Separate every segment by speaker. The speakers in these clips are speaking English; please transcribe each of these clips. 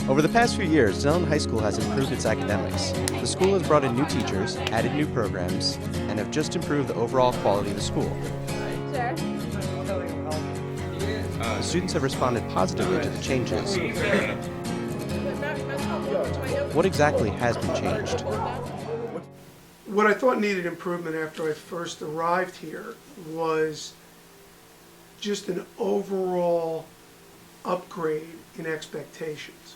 Speaker 1: Over the past few years, Dunellen High School has improved its academics. The school has brought in new teachers, added new programs, and have just improved the overall quality of the school. The students have responded positively to the changes. What exactly has been changed?
Speaker 2: What I thought needed improvement after I first arrived here was just an overall upgrade in expectations,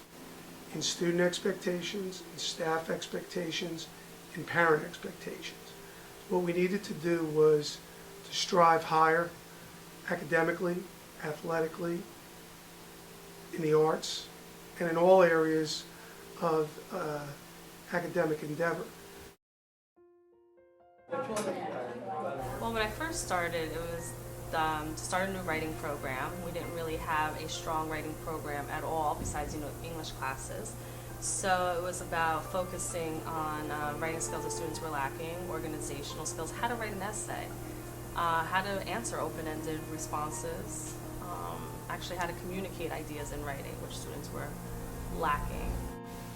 Speaker 2: in student expectations, in staff expectations, in parent expectations. What we needed to do was to strive higher academically, athletically, in the arts, and in all areas of academic endeavor.
Speaker 3: Well, when I first started, it was to start a new writing program. We didn't really have a strong writing program at all, besides English classes. So it was about focusing on writing skills that students were lacking, organizational skills, how to write an essay, how to answer open-ended responses, actually how to communicate ideas in writing, which students were lacking.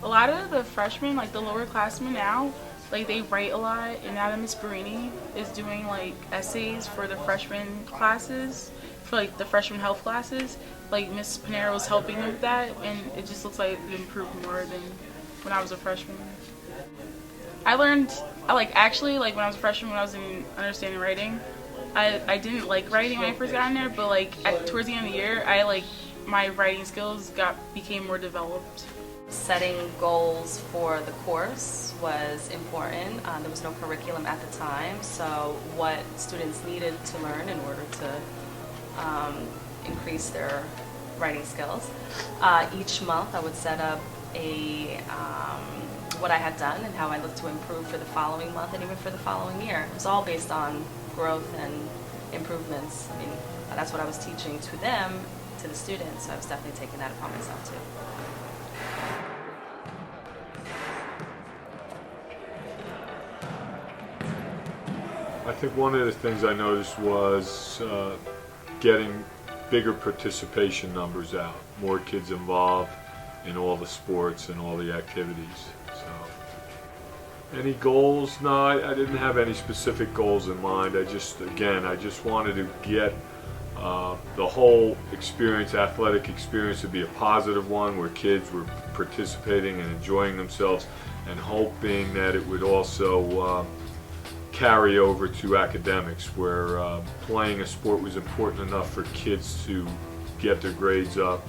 Speaker 4: A lot of the freshmen, like the lower classmen now, like they write a lot, and now that Miss Barini is doing like essays for the freshman classes, for like the freshman health classes, like Miss Panero was helping them with that, and it just looks like it improved more than when I was a freshman. I learned, actually when I was a freshman, when I was in understanding writing, I didn't like writing when I first got in there, but towards the end of the year, my writing skills became more developed.
Speaker 3: Setting goals for the course was important. There was no curriculum at the time, so what students needed to learn in order to increase their writing skills. Each month I would set up what I had done and how I looked to improve for the following month and even for the following year. It was all based on growth and improvements. I mean, that's what I was teaching to them, to the students, so I was definitely taking that upon myself too.
Speaker 5: I think one of the things I noticed was getting bigger participation numbers out, more kids involved in all the sports and all the activities. So, any goals? No, I didn't have any specific goals in mind. I just wanted to get the whole experience, athletic experience, to be a positive one where kids were participating and enjoying themselves, and hoping that it would also carry over to academics, where playing a sport was important enough for kids to get their grades up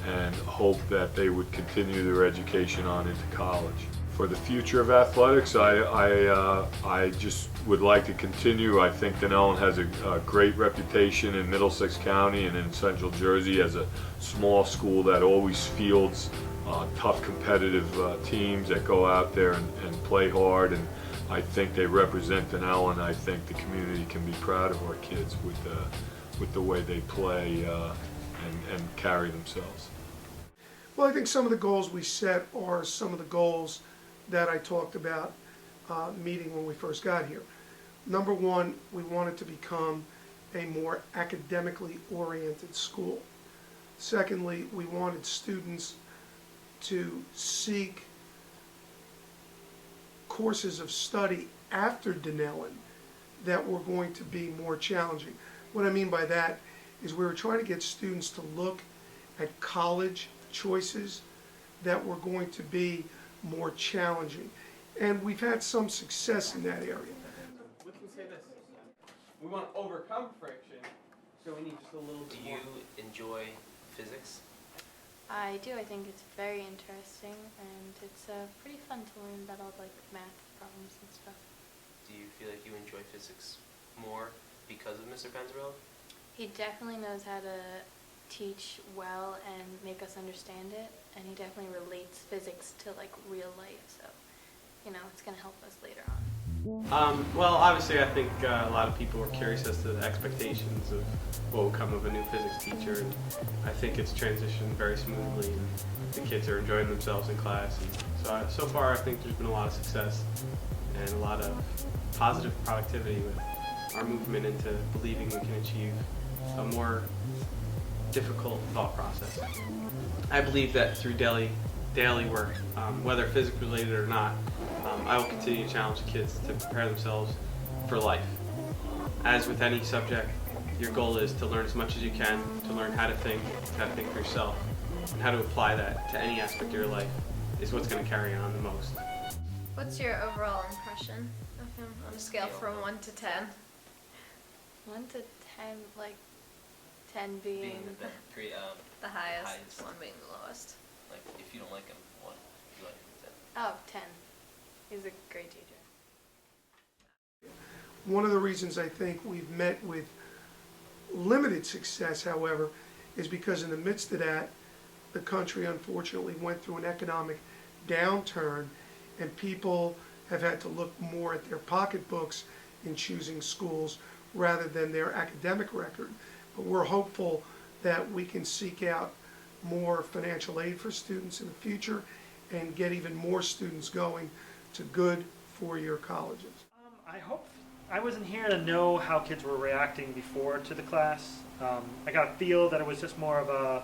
Speaker 5: and hope that they would continue their education on into college. For the future of athletics, I just would like to continue. I think Dunellen has a great reputation in Middlesex County and in Central Jersey as a small school that always fields tough competitive teams that go out there and play hard, and I think they represent Dunellen. I think the community can be proud of our kids with the way they play and carry themselves.
Speaker 2: Well, I think some of the goals we set are some of the goals that I talked about meeting when we first got here. Number one, we wanted to become a more academically oriented school. Secondly, we wanted students to seek courses of study after Dunellen that were going to be more challenging. What I mean by that is we were trying to get students to look at college choices that were going to be more challenging. And we've had some success in that area.
Speaker 6: We can say this. We want to overcome friction, so we need just a little bit more.
Speaker 7: Do you enjoy physics?
Speaker 8: I do. I think it's very interesting, and it's pretty fun to learn about all math problems and stuff.
Speaker 7: Do you feel like you enjoy physics more because of Mr. Panzarella?
Speaker 8: He definitely knows how to teach well and make us understand it, and he definitely relates physics to real life, so it's going to help us later on.
Speaker 6: Well, obviously I think a lot of people were curious as to the expectations of what will come of a new physics teacher, and I think it's transitioned very smoothly, and the kids are enjoying themselves in class, and so far I think there's been a lot of success and a lot of positive productivity with our movement into believing we can achieve a more difficult thought process. I believe that through daily daily work, whether physics related or not. I will continue to challenge the kids to prepare themselves for life. As with any subject, your goal is to learn as much as you can, to learn how to think for yourself, and how to apply that to any aspect of your life is what's going to carry on the most.
Speaker 9: What's your overall impression of him on a scale from 1 to 10?
Speaker 8: 1 to 10, like 10 being
Speaker 9: The highest, 1 being the lowest.
Speaker 7: Like, if you don't like him, what? You like him 10?
Speaker 8: 10. He's a great teacher.
Speaker 2: One of the reasons I think we've met with limited success, however, is because in the midst of that, the country unfortunately went through an economic downturn, and people have had to look more at their pocketbooks in choosing schools rather than their academic record. But we're hopeful that we can seek out more financial aid for students in the future and get even more students going to good four-year colleges.
Speaker 10: I wasn't here to know how kids were reacting before to the class. I got a feel that it was just more of a,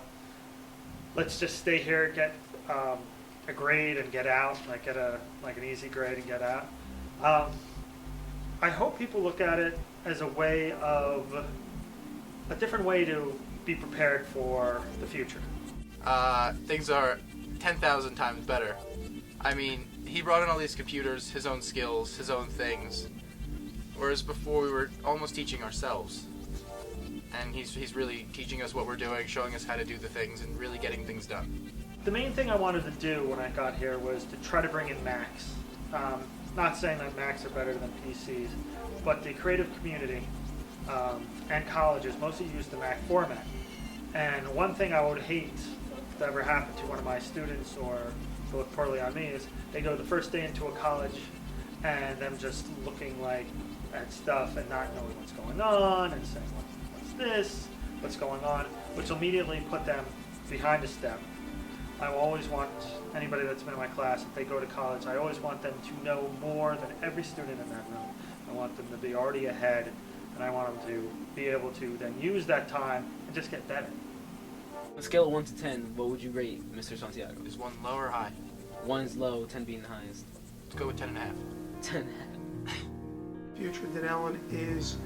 Speaker 10: let's just stay here, get a grade and get out, like get an easy grade and get out. I hope people look at it as a different way to be prepared for the future.
Speaker 11: Things are 10,000 times better. I mean, he brought in all these computers, his own skills, his own things, whereas before we were almost teaching ourselves. And he's really teaching us what we're doing, showing us how to do the things, and really getting things done.
Speaker 10: The main thing I wanted to do when I got here was to try to bring in Macs. Not saying that Macs are better than PCs, but the creative community and colleges mostly use the Mac format. And one thing I would hate to ever happen to one of my students, or to look poorly on me, is they go the first day into a college and them just looking like at stuff and not knowing what's going on and saying, what's this, what's going on, which will immediately put them behind a step. I always want anybody that's been in my class, if they go to college, I always want them to know more than every student in that room. I want them to be already ahead, and I want them to be able to then use that time and just get better.
Speaker 12: On a scale of 1 to 10, what would you rate Mr. Santiago?
Speaker 11: Is 1 low or high?
Speaker 12: 1 is low, 10 being the highest.
Speaker 11: Let's go with 10.5.
Speaker 12: 10.5.
Speaker 2: Future Dunellen is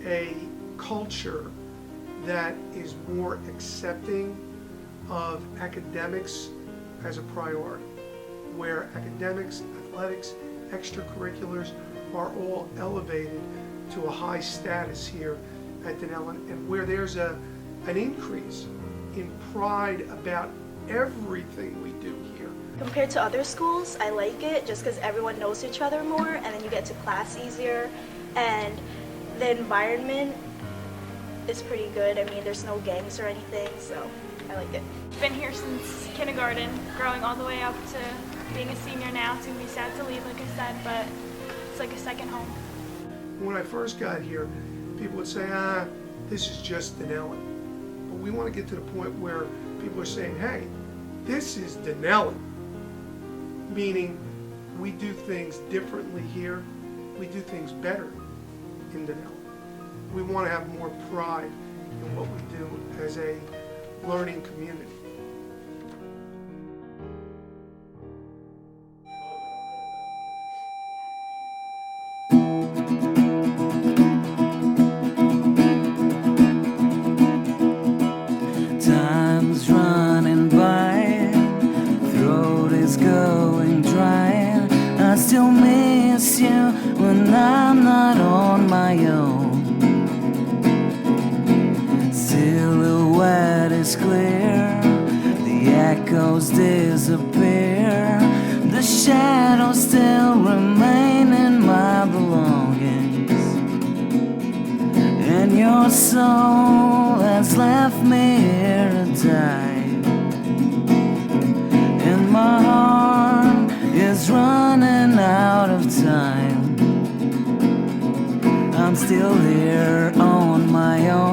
Speaker 2: a culture that is more accepting of academics as a priority, where academics, athletics, extracurriculars are all elevated to a high status here at Dunellen, and where there's an increase in pride about everything we do here.
Speaker 13: Compared to other schools, I like it just because everyone knows each other more, and then you get to class easier, and the environment is pretty good. I mean, there's no gangs or anything, so I like it.
Speaker 14: Been here since kindergarten, growing all the way up to being a senior now. It's going to be sad to leave, like I said, but it's like a second home.
Speaker 2: When I first got here, people would say, this is just Dunellen. But we want to get to the point where people are saying, hey, this is Dunellen. Meaning, we do things differently here. We do things better in Dunellen. We want to have more pride in what we do as a learning community.
Speaker 15: Time's running by, throat is going dry. I still miss you when I'm not on my own. Silhouette is clear, the echoes disappear, the shadows still remain in my belongings, and your soul has left me here to die, and my heart is running out of time. I'm still here on my own.